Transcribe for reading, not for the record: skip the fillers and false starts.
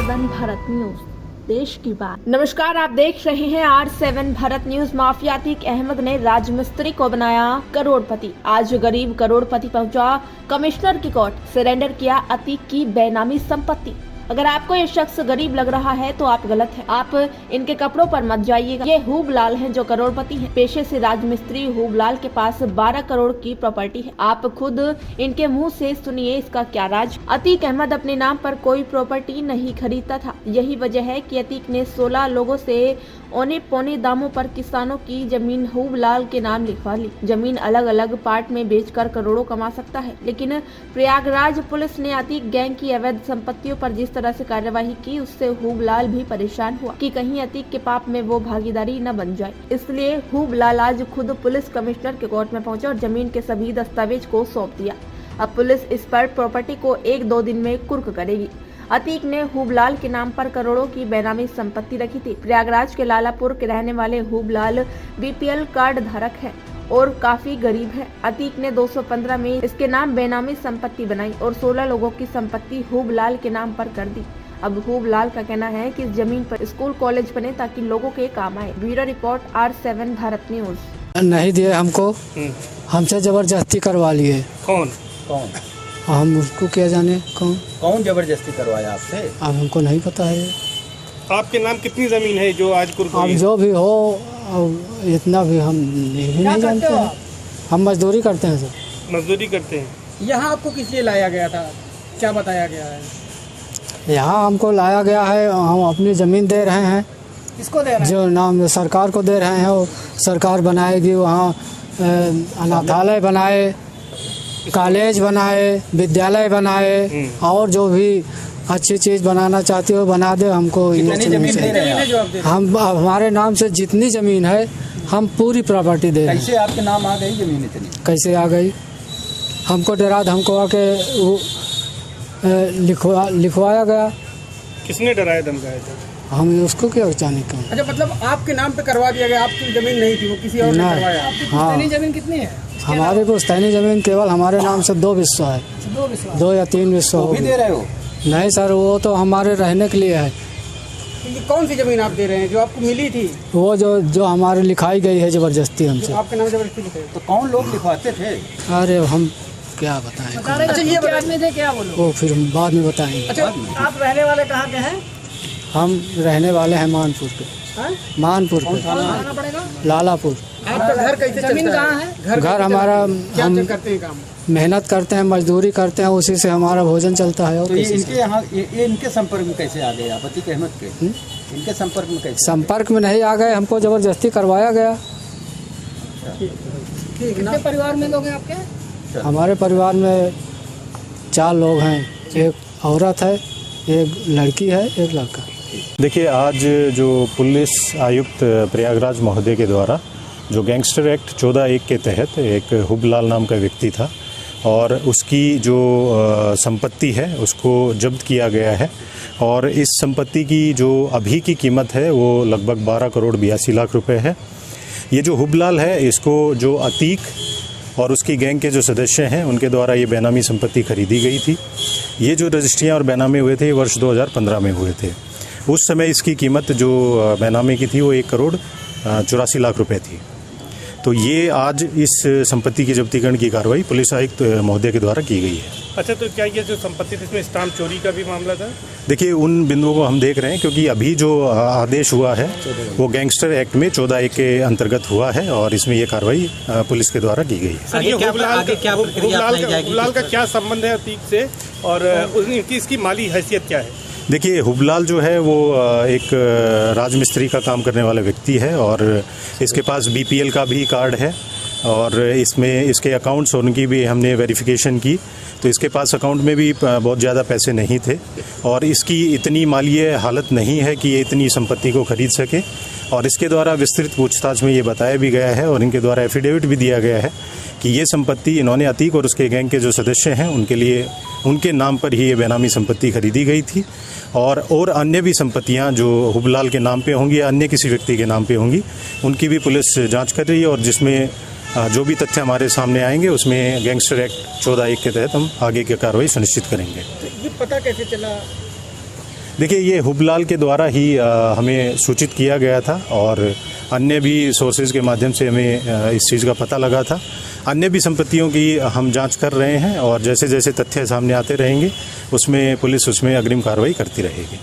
R7 Bharat news, देश की बात। नमस्कार, आप देख रहे हैं R7 Bharat news. Mafia Atiq Ahmed ने राजमिस्त्री को बनाया करोड़पति। आज गरीब करोड़पति पहुंचा कमिश्नर की कोर्ट, सरेंडर किया अतीक की बेनामी संपत्ति। अगर आपको ये शख्स गरीब लग रहा है तो आप गलत हैं। आप इनके कपड़ों पर मत जाइएगा। ये हुबलाल हैं जो करोड़पति हैं। पेशे से राजमिस्त्री हुबलाल के पास 12 करोड़ की प्रॉपर्टी है। आप खुद इनके मुंह से सुनिए इसका क्या राज। अतीक अहमद अपने नाम पर कोई प्रॉपर्टी नहीं खरीदता था। यही वजह है कि अतीक ने 16 लोगों से औने पौने दामों पर किसानों की जमीन हुबलाल के नाम लिखवा ली। जमीन अलग अलग पार्ट में बेचकर करोड़ों कमा सकता है, लेकिन प्रयागराज पुलिस ने अतीक गैंग की अवैध संपत्तियों पर जिस तरह से कार्यवाही की, उससे हुबलाल भी परेशान हुआ कि कहीं अतीक के पाप में वो भागीदारी न बन जाए। इसलिए हुबलाल आज खुद पुलिस कमिश्नर के कोर्ट में पहुंचा और जमीन के सभी दस्तावेज को सौंप दिया। अब पुलिस इस पर प्रॉपर्टी को 1-2 दिन में कुर्क करेगी। अतीक ने हुबलाल के नाम पर करोड़ों की बेनामी संपत्ति रखी थी। प्रयागराज के लालापुर के रहने वाले हुबलाल बीपीएल कार्ड धारक है और काफी गरीब है। अतीक ने 215 में इसके नाम बेनामी संपत्ति बनाई और 16 लोगों की संपत्ति हुबलाल के नाम पर कर दी। अब हुबलाल का कहना है कि इस जमीन पर स्कूल कॉलेज बने ताकि लोगों के काम आए। Bureau report R7 Bharat news. नहीं दिए हमको, हमसे जबरदस्ती करवा लिए। कौन? हम उसको क्या जाने कौन जबरदस्ती करवाया आपसे? अब हमको नहीं पता है। आपके नाम कितनी जमीन है जो आज कुर्क अब हुई है? जो भी हो, अब इतना भी हम नहीं जानते हैं। हम मजदूरी करते हैं सर। मजदूरी करते हैं। यहाँ आपको किस लिए लाया गया था, क्या बताया गया है? यहाँ हमको लाया गया है, हम अपनी ज़मीन दे रहे हैं। किसको दे रहे हैं? जो नाम सरकार को दे रहे हैं, वो सरकार बनाएगी। वहाँ अनाथालय बनाए, कॉलेज बनाए, विद्यालय बनाए, और जो भी अच्छी चीज़ बनाना चाहती हो बना दे। हमको हम हमारे नाम से जितनी ज़मीन है हम पूरी प्रॉपर्टी दे रहे हैं। कैसे आपके नाम आ गई जमीन इतनी? कैसे आ गई? हमको डरा हमको आके लिखवाया गया। किसने डराया धमकाया था? हम उसको क्या जाने का। अच्छा, मतलब आपके नाम पे करवा दिया गया, आपकी जमीन नहीं थी, वो किसी और ने करवाया? आपकी पुश्तैनी जमीन कितनी है? हमारे पुश्तैनी जमीन केवल हमारे नाम से 2 विश्व है। 2 या 3 विश्व वो भी दे रहे हो? नहीं सर, वो तो हमारे रहने के लिए है। कौन सी जमीन आप दे रहे हैं जो आपको मिली थी? वो जो हमारे लिखाई गई है जबरदस्ती हमसे। आपके नाम जबरदस्ती लिखे? तो कौन लोग लिखवाते थे? अरे हम क्या बताएं। अच्छा, ये आदमी थे क्या वो फिर हम बाद में बताएंगे। अच्छा, आप रहने वाले कहाँ के हैं? हम रहने वाले हैं मानपुर के। मानपुर के लालापुर। आपका घर कैसे जमीन कहाँ है? घर हमारा, हम करते हैं काम, मेहनत करते हैं, मजदूरी करते हैं, उसी से हमारा भोजन चलता है। और तो इनके यहाँ इनके संपर्क में कैसे आ गए आप? अतीक अहमद के इनके संपर्क में कैसे? संपर्क में नहीं आ गए, हमको जबरदस्ती करवाया गया। कितने परिवार में लोग हैं आपके? हमारे परिवार में 4 लोग हैं। एक औरत है, एक लड़की है, एक लड़का। देखिए, आज जो पुलिस आयुक्त प्रयागराज महोदय के द्वारा जो गैंगस्टर एक्ट 14(1) के तहत एक हुबलाल नाम का व्यक्ति था और उसकी जो संपत्ति है उसको जब्त किया गया है। और इस संपत्ति की जो अभी की कीमत है वो लगभग 12 करोड़ 82 लाख रुपए है। ये जो हुबलाल है, इसको जो अतीक और उसकी गैंग के जो सदस्य हैं उनके द्वारा ये बेनामी संपत्ति खरीदी गई थी। ये जो रजिस्ट्रियाँ और बेनामी हुए थे, वर्ष 2015 में हुए थे। उस समय इसकी कीमत जो बेनामी की थी वो 1 करोड़ 84 लाख रुपए थी। तो ये आज इस संपत्ति के जब्तीकरण की कार्रवाई पुलिस आयुक्त महोदय के द्वारा की गई है। अच्छा, तो क्या ये जो संपत्ति थी इसमें स्टाम्प चोरी का भी मामला था? देखिए, उन बिंदुओं को हम देख रहे हैं क्योंकि अभी जो आदेश हुआ है वो गैंगस्टर एक्ट में 14(1) के अंतर्गत हुआ है और इसमें ये कार्रवाई पुलिस के द्वारा की गई है। सर, ये हुबलाल का क्या संबंध है अतीक से और इसकी माली हैसियत क्या है? देखिए, हुबलाल जो है वो एक राजमिस्त्री का काम करने वाला व्यक्ति है और इसके पास बीपीएल का भी कार्ड है और इसमें इसके अकाउंट्स और उनकी भी हमने वेरिफिकेशन की तो इसके पास अकाउंट में भी बहुत ज़्यादा पैसे नहीं थे और इसकी इतनी मालीय हालत नहीं है कि ये इतनी संपत्ति को खरीद सके। और इसके द्वारा विस्तृत पूछताछ में ये बताया भी गया है और इनके द्वारा एफिडेविट भी दिया गया है कि ये संपत्ति इन्होंने अतीक और उसके गैंग के जो सदस्य हैं उनके लिए उनके नाम पर ही ये बेनामी संपत्ति खरीदी गई थी। और अन्य भी संपत्तियां जो हुबलाल के नाम पे होंगी या अन्य किसी व्यक्ति के नाम पे होंगी उनकी भी पुलिस जांच कर रही है और जिसमें जो भी तथ्य हमारे सामने आएंगे उसमें गैंगस्टर एक्ट 14(1) के तहत हम आगे की कार्रवाई सुनिश्चित करेंगे। तो ये पता कैसे चला? देखिए, ये हुबलाल के द्वारा ही हमें सूचित किया गया था और अन्य भी सोर्सेज के माध्यम से हमें इस चीज़ का पता लगा था। अन्य भी संपत्तियों की हम जांच कर रहे हैं और जैसे जैसे तथ्य सामने आते रहेंगे उसमें पुलिस उसमें अग्रिम कार्रवाई करती रहेगी।